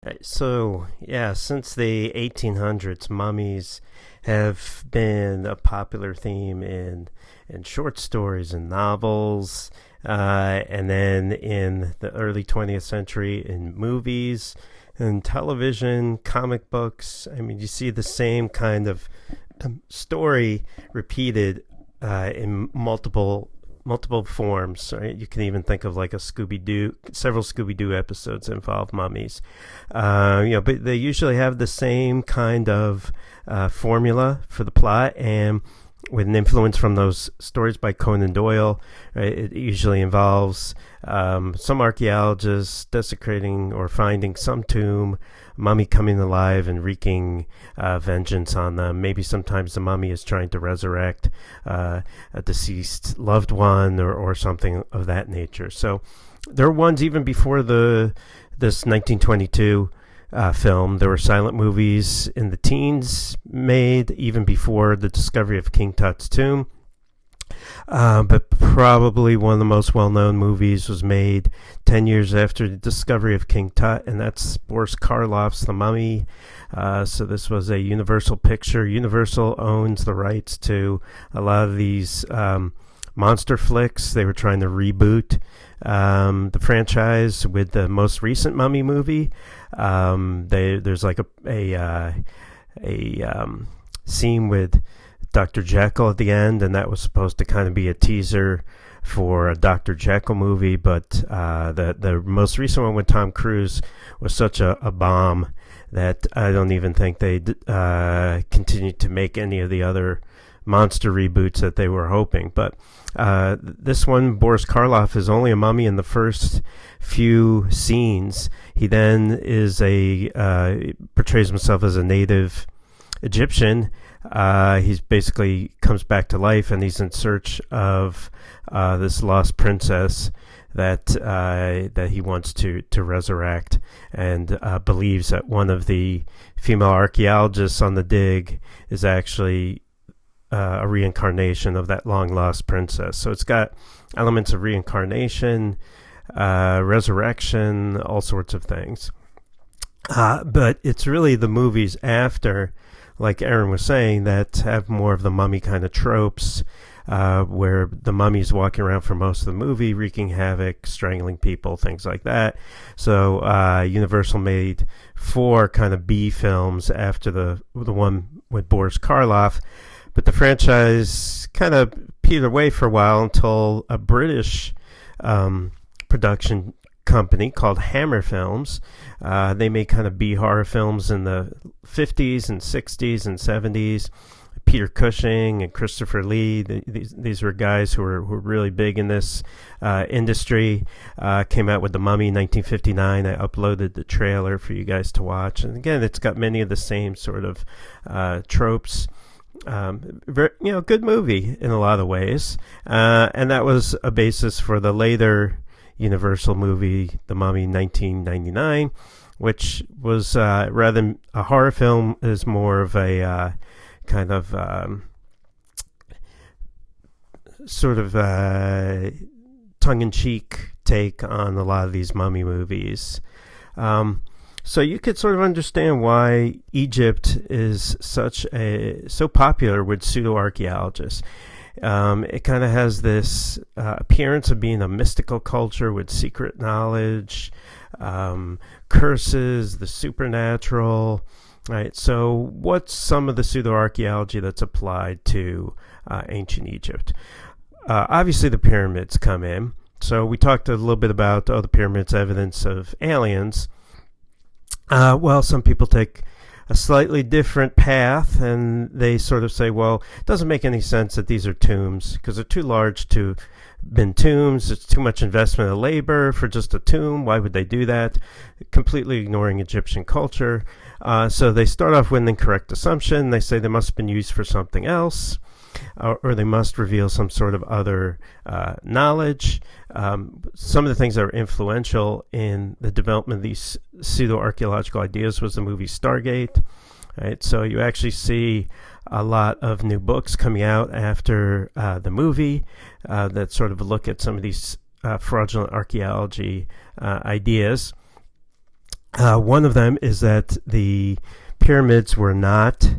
Since the 1800s, mummies have been a popular theme in short stories and novels, and then in the early 20th century in movies and television, comic books. I mean, you see the same kind of story repeated in multiple forms. Right? You can even think of like a Scooby Doo, several Scooby Doo episodes involve mummies. But they usually have the same kind of formula for the plot, and with an influence from those stories by Conan Doyle. Right? It usually involves some archaeologists desecrating or finding some tomb, mummy coming alive and wreaking vengeance on them. Maybe sometimes the mummy is trying to resurrect a deceased loved one or something of that nature. So there are ones even before this 1922 film. There were silent movies in the teens made even before the discovery of King Tut's tomb. But probably one of the most well-known movies was made 10 years after the discovery of King Tut, and that's Boris Karloff's The Mummy. So this was a Universal picture. Universal owns the rights to a lot of these monster flicks. They were trying to reboot the franchise with the most recent Mummy movie. There's like a scene with Dr. Jekyll at the end, and that was supposed to kind of be a teaser for a Dr. Jekyll movie, but the most recent one with Tom Cruise was such a bomb that I don't even think they continued to make any of the other monster reboots that they were hoping. But this one, Boris Karloff is only a mummy in the first few scenes. He then portrays himself as a native Egyptian. He's basically comes back to life, and he's in search of this lost princess that he wants to resurrect, and believes that one of the female archaeologists on the dig is actually a reincarnation of that long lost princess. So it's got elements of reincarnation, resurrection, all sorts of things. But it's really the movies after, like Aaron was saying, that have more of the mummy kind of tropes, where the mummy's walking around for most of the movie, wreaking havoc, strangling people, things like that. So Universal made 4 kind of B films after the one with Boris Karloff, but the franchise kind of petered away for a while until a British production company called Hammer Films. They made kind of B horror films in the 50s and 60s and 70s. Peter Cushing and Christopher Lee, these were guys who were really big in this industry. Came out with The Mummy in 1959. I uploaded the trailer for you guys to watch. And again, it's got many of the same sort of tropes. Good movie in a lot of ways. And that was a basis for the later Universal movie, The Mummy, 1999, which was rather than a horror film, is more of a kind of sort of tongue-in-cheek take on a lot of these mummy movies. So you could sort of understand why Egypt is so popular with pseudo archaeologists. It kind of has this appearance of being a mystical culture with secret knowledge, curses, the supernatural. Right. So what's some of the pseudo archaeology that's applied to ancient Egypt? Obviously, the pyramids come in. So we talked a little bit about the pyramids, evidence of aliens. Some people take a slightly different path, and they sort of say, well, it doesn't make any sense that these are tombs because they're too large to been tombs. It's too much investment of labor for just a tomb. Why would they do that? Completely ignoring Egyptian culture. So they start off with an incorrect assumption. They say they must have been used for something else, or they must reveal some sort of other knowledge. Some of the things that are influential in the development of these pseudo-archaeological ideas was the movie Stargate. Right? So you actually see a lot of new books coming out after the movie that sort of look at some of these fraudulent archaeology ideas. One of them is that the pyramids were not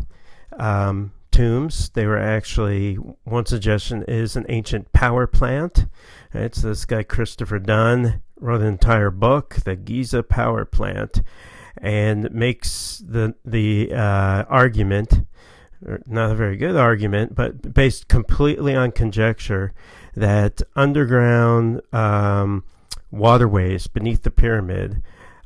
tombs. They were actually, one suggestion is, an ancient power plant. Right? So this guy Christopher Dunn wrote an entire book, The Giza Power Plant, and makes the argument, not a very good argument, but based completely on conjecture, that underground waterways beneath the pyramid,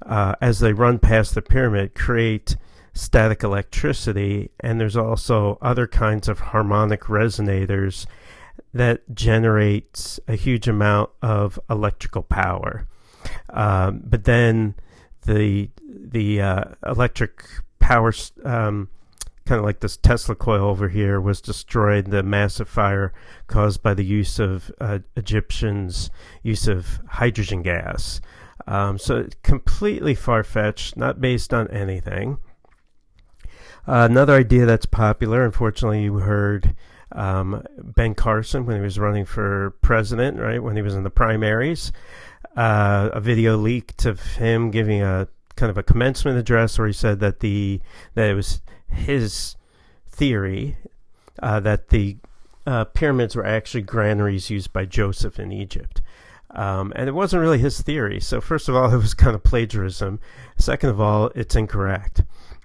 as they run past the pyramid, create static electricity, and there's also other kinds of harmonic resonators that generates a huge amount of electrical power. But then the electric power, kind of like this Tesla coil over here, was destroyed in the massive fire caused by the use of Egyptians' use of hydrogen gas. So completely far-fetched, not based on anything. Another idea that's popular, unfortunately, you heard Ben Carson when he was running for president, right, when he was in the primaries, a video leaked of him giving a kind of a commencement address where he said that it was his theory that the pyramids were actually granaries used by Joseph in Egypt. And it wasn't really his theory. So first of all, it was kind of plagiarism. Second of all, it's incorrect.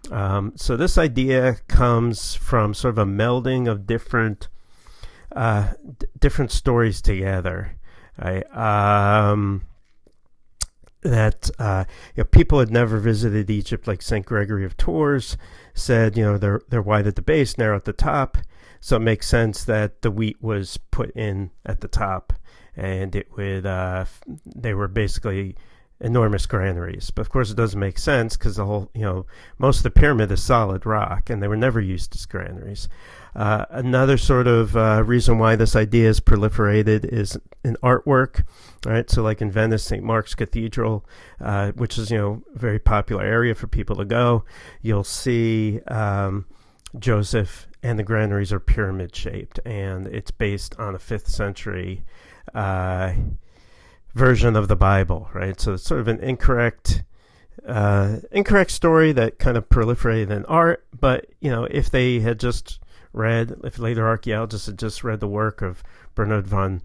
So this idea comes from sort of a melding of different stories together. Right? People had never visited Egypt, like St. Gregory of Tours said, they're wide at the base, narrow at the top. So it makes sense that the wheat was put in at the top, and it would they were basically enormous granaries. But of course it doesn't make sense because the whole, most of the pyramid is solid rock, and they were never used as granaries. Another sort of reason why this idea is proliferated is in artwork, right? So like in Venice, St. Mark's Cathedral, which is, a very popular area for people to go, you'll see Joseph, and the granaries are pyramid shaped, and it's based on a 5th century version of the Bible, right? So it's sort of an incorrect story that kind of proliferated in art. But if later archaeologists had just read the work of Bernard von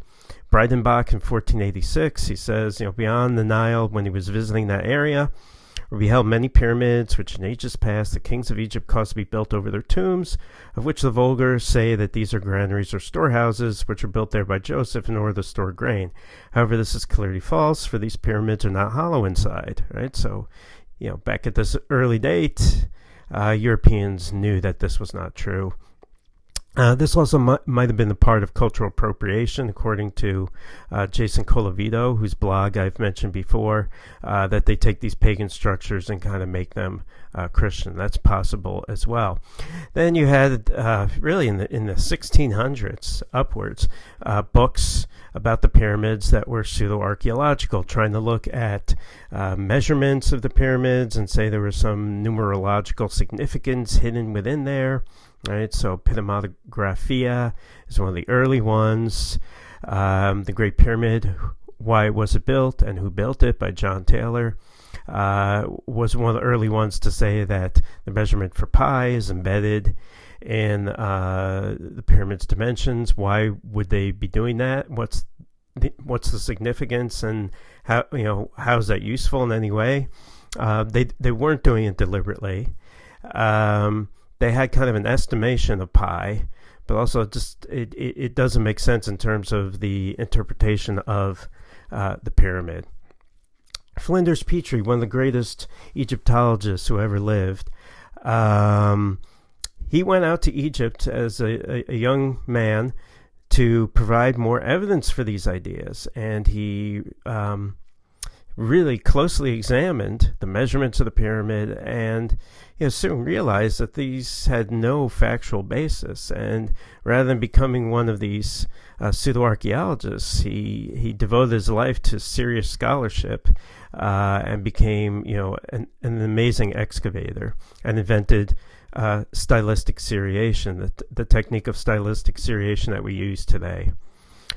Breidenbach in 1486, he says, beyond the Nile, when he was visiting that area, were beheld many pyramids, which in ages past the kings of Egypt caused to be built over their tombs, of which the vulgar say that these are granaries or storehouses, which were built there by Joseph in order to store grain. However, this is clearly false, for these pyramids are not hollow inside, right? So, back at this early date, Europeans knew that this was not true. This also might have been a part of cultural appropriation, according to Jason Colavito, whose blog I've mentioned before, that they take these pagan structures and kind of make them Christian. That's possible as well. Then you had, really in the 1600s upwards, books about the pyramids that were pseudo-archaeological, trying to look at measurements of the pyramids and say there was some numerological significance hidden within there. Right, so Pneumographia is one of the early ones. The Great Pyramid, Why Was It Built and Who Built It by John Taylor was one of the early ones to say that the measurement for pi is embedded in the pyramid's dimensions. Why would they be doing that? What's the significance, and how is that useful in any way? They weren't doing it deliberately. They had kind of an estimation of pi, but also just it doesn't make sense in terms of the interpretation of the pyramid. Flinders Petrie, one of the greatest Egyptologists who ever lived, he went out to Egypt as a young man to provide more evidence for these ideas, and he really closely examined the measurements of the pyramid, and soon realized that these had no factual basis. And rather than becoming one of these pseudo-archaeologists, he devoted his life to serious scholarship and became an amazing excavator, and invented stylistic seriation, the technique of stylistic seriation that we use today.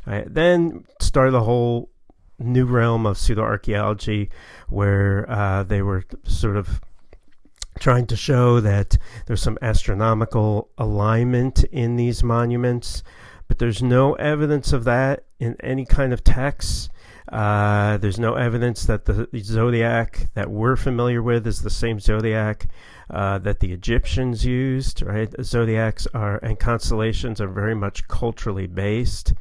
Then started a whole new realm of pseudo archaeology where they were sort of trying to show that there's some astronomical alignment in these monuments, but there's no evidence of that in any kind of text. There's no evidence that the zodiac that we're familiar with is the same zodiac that the Egyptians used, right? Zodiacs and constellations are very much culturally based.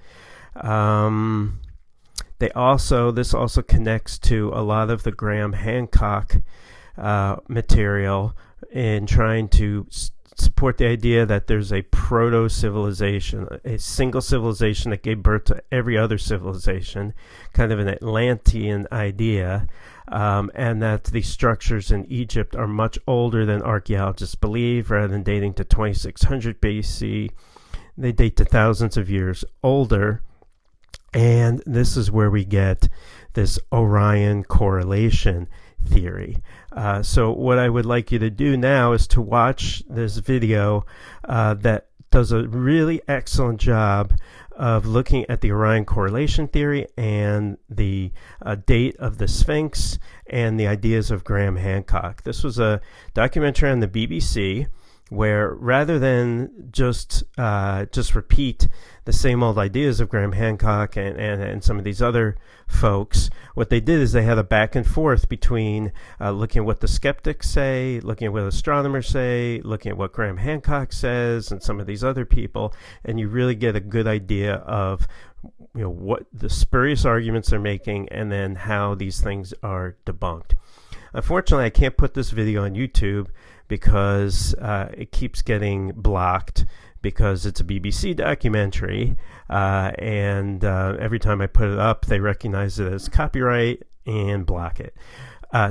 This also connects to a lot of the Graham Hancock material in trying to support the idea that there's a proto-civilization, a single civilization that gave birth to every other civilization, kind of an Atlantean idea, and that the structures in Egypt are much older than archaeologists believe. Rather than dating to 2600 BC, they date to thousands of years older. And this is where we get this Orion correlation theory. So what I would like you to do now is to watch this video that does a really excellent job of looking at the Orion correlation theory and the date of the Sphinx and the ideas of Graham Hancock. This was a documentary on the BBC where, rather than just repeat the same old ideas of Graham Hancock and some of these other folks, what they did is they had a back and forth between looking at what the skeptics say, looking at what astronomers say, looking at what Graham Hancock says, and some of these other people, and you really get a good idea of what the spurious arguments they're making and then how these things are debunked. Unfortunately, I can't put this video on YouTube because it keeps getting blocked because it's a BBC documentary, and every time I put it up, they recognize it as copyright and block it.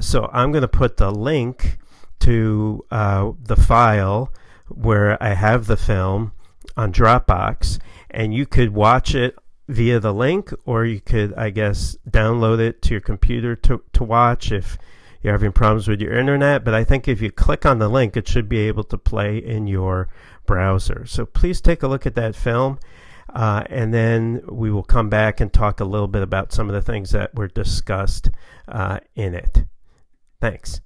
So I'm going to put the link to the file where I have the film on Dropbox, and you could watch it via the link, or you could, I guess, download it to your computer to watch if you're having problems with your internet. But I think if you click on the link, it should be able to play in your browser. So please take a look at that film, and then we will come back and talk a little bit about some of the things that were discussed in it. Thanks.